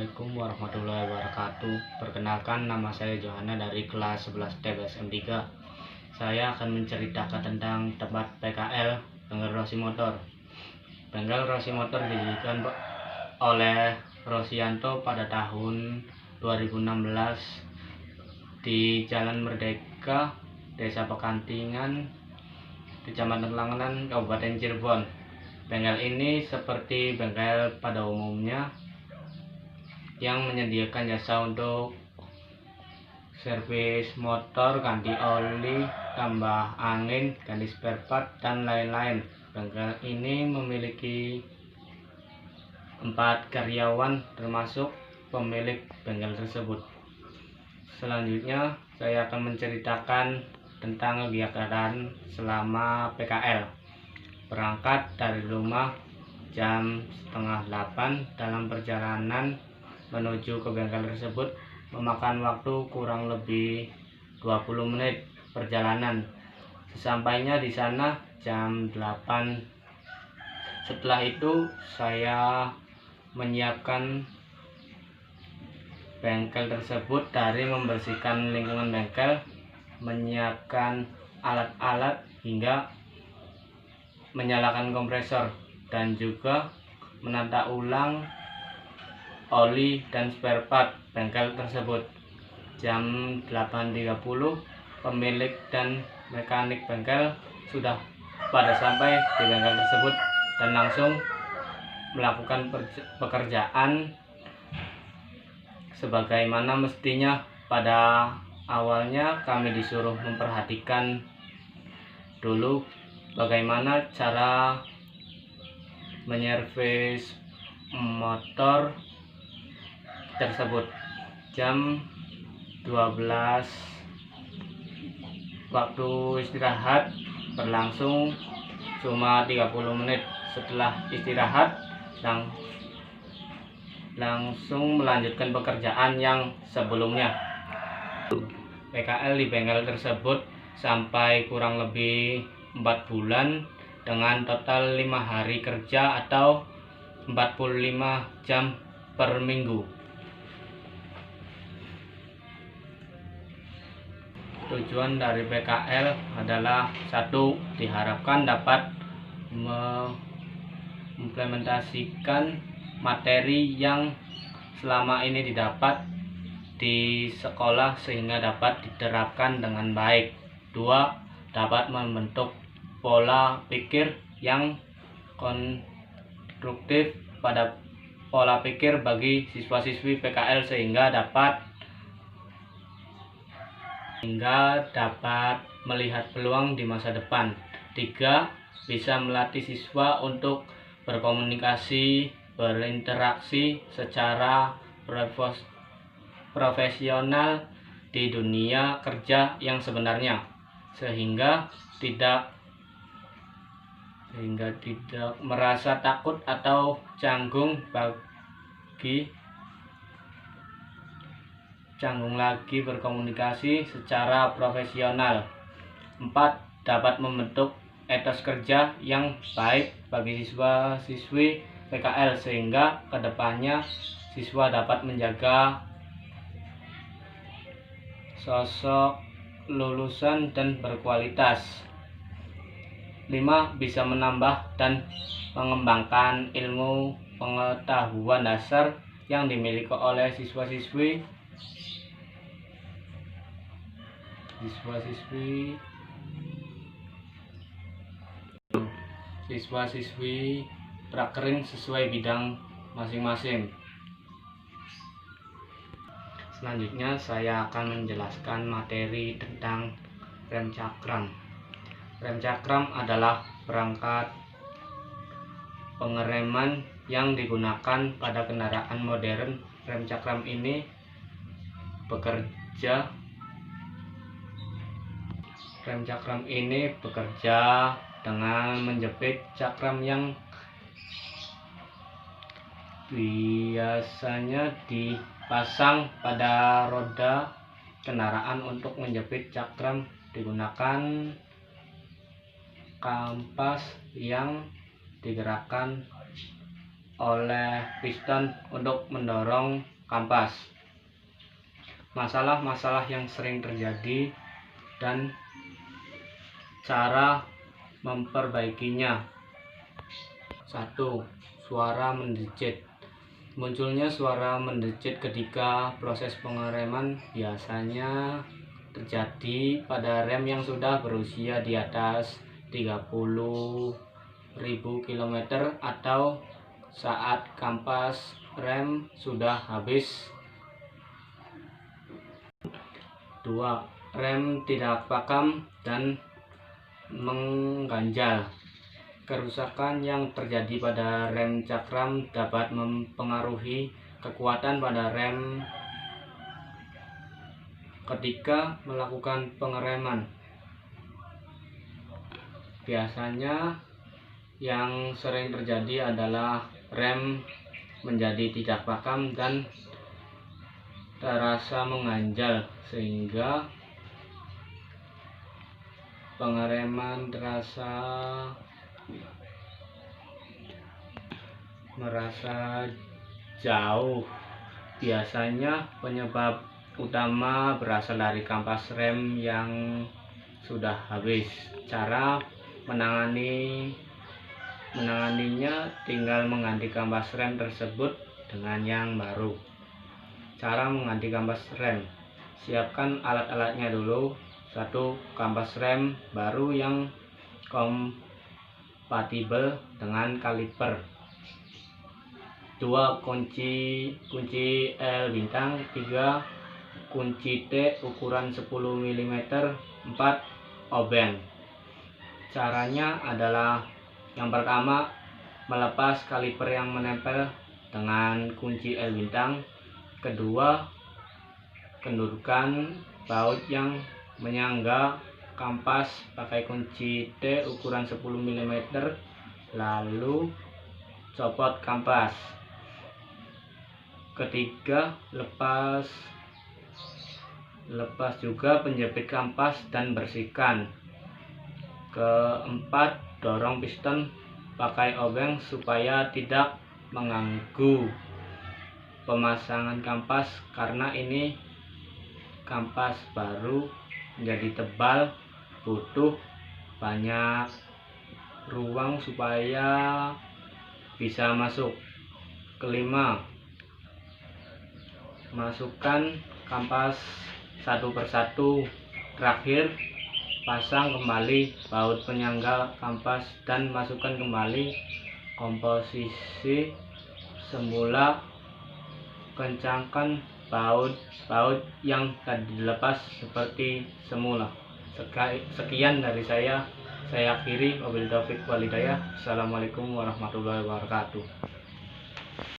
Assalamualaikum warahmatullahi wabarakatuh. Perkenalkan, nama saya Johana dari kelas 11 TBS M3. Saya akan menceritakan tentang tempat PKL bengkel Rossi Motor. Bengkel Rossi Motor didirikan oleh Rosianto pada tahun 2016 di Jalan Merdeka, Desa Pekantingan, Kecamatan Langenan, Kabupaten Cirebon. Bengkel ini seperti bengkel pada umumnya yang menyediakan jasa untuk servis motor, ganti oli, tambah angin, ganti spare part, dan lain-lain. Bengkel ini memiliki 4 karyawan termasuk pemilik bengkel tersebut. Selanjutnya saya akan menceritakan tentang kegiatan selama PKL. Berangkat dari rumah jam setengah 8, dalam perjalanan menuju ke bengkel tersebut memakan waktu kurang lebih 20 menit perjalanan. Sesampainya di sana jam 8. Setelah itu saya menyiapkan bengkel tersebut dari membersihkan lingkungan bengkel, menyiapkan alat-alat hingga menyalakan kompresor, dan juga menata ulang oli dan spare part bengkel tersebut. Jam 8.30 pemilik dan mekanik bengkel sudah pada sampai di bengkel tersebut dan langsung melakukan pekerjaan sebagaimana mestinya. Pada awalnya kami disuruh memperhatikan dulu bagaimana cara menyervis motor tersebut. Jam 12 waktu istirahat berlangsung cuma 30 menit. Setelah istirahat langsung melanjutkan pekerjaan yang sebelumnya. PKL di bengkel tersebut sampai kurang lebih 4 bulan dengan total 5 hari kerja atau 45 jam per minggu. Tujuan dari PKL adalah: 1. Diharapkan dapat mengimplementasikan materi yang selama ini didapat di sekolah sehingga dapat diterapkan dengan baik. 2. Dapat membentuk pola pikir yang konstruktif pada pola pikir bagi siswa-siswi PKL sehingga dapat melihat peluang di masa depan. 3. Bisa melatih siswa untuk berkomunikasi, berinteraksi secara profesional di dunia kerja yang sebenarnya, sehingga tidak merasa takut atau canggung lagi berkomunikasi secara profesional. 4. Dapat membentuk etos kerja yang baik bagi siswa-siswi PKL sehingga kedepannya siswa dapat menjaga sosok lulusan dan berkualitas. 5. Bisa menambah dan mengembangkan ilmu pengetahuan dasar yang dimiliki oleh siswa-siswi prakerin sesuai bidang masing-masing. Selanjutnya saya akan menjelaskan materi tentang rem cakram. Rem cakram adalah perangkat pengereman yang digunakan pada kendaraan modern. Rem cakram ini bekerja dengan menjepit cakram yang biasanya dipasang pada roda kendaraan. Untuk menjepit cakram digunakan kampas yang digerakkan oleh piston untuk mendorong kampas. Masalah-masalah yang sering terjadi dan cara memperbaikinya. 1. Suara mendecit. Munculnya suara mendecit ketika proses pengereman biasanya terjadi pada rem yang sudah berusia di atas 30.000 km atau saat kampas rem sudah habis. 2. Rem tidak pakam dan mengganjal. Kerusakan yang terjadi pada rem cakram dapat mempengaruhi kekuatan pada rem ketika melakukan pengereman. Biasanya yang sering terjadi adalah rem menjadi tidak pakam dan terasa mengganjal sehingga pengereman merasa jauh. Biasanya penyebab utama berasal dari kampas rem yang sudah habis. Cara menanganinya tinggal mengganti kampas rem tersebut dengan yang baru. Cara mengganti kampas rem: siapkan alat-alatnya dulu. 1. Kampas rem baru yang kompatibel dengan kaliper. 2. Kunci L bintang. 3. Kunci T ukuran 10 mm. 4. Obeng. Caranya adalah: yang pertama, melepas kaliper yang menempel dengan kunci L bintang. Kedua, kendurkan baut yang menyangga kampas pakai kunci T ukuran 10 mm, lalu copot kampas. Ketiga, lepas juga penjepit kampas dan bersihkan. Keempat, dorong piston pakai obeng supaya tidak mengganggu pemasangan kampas, karena ini kampas baru menjadi tebal, butuh banyak ruang supaya bisa masuk. Kelima, masukkan kampas satu persatu. Terakhir, pasang kembali baut penyangga kampas dan masukkan kembali komposisi semula. Kencangkan baut yang tadi dilepas seperti semula. Sekian dari saya akhiri. Wabillahi taufiq wal hidayah. Assalamualaikum warahmatullahi wabarakatuh.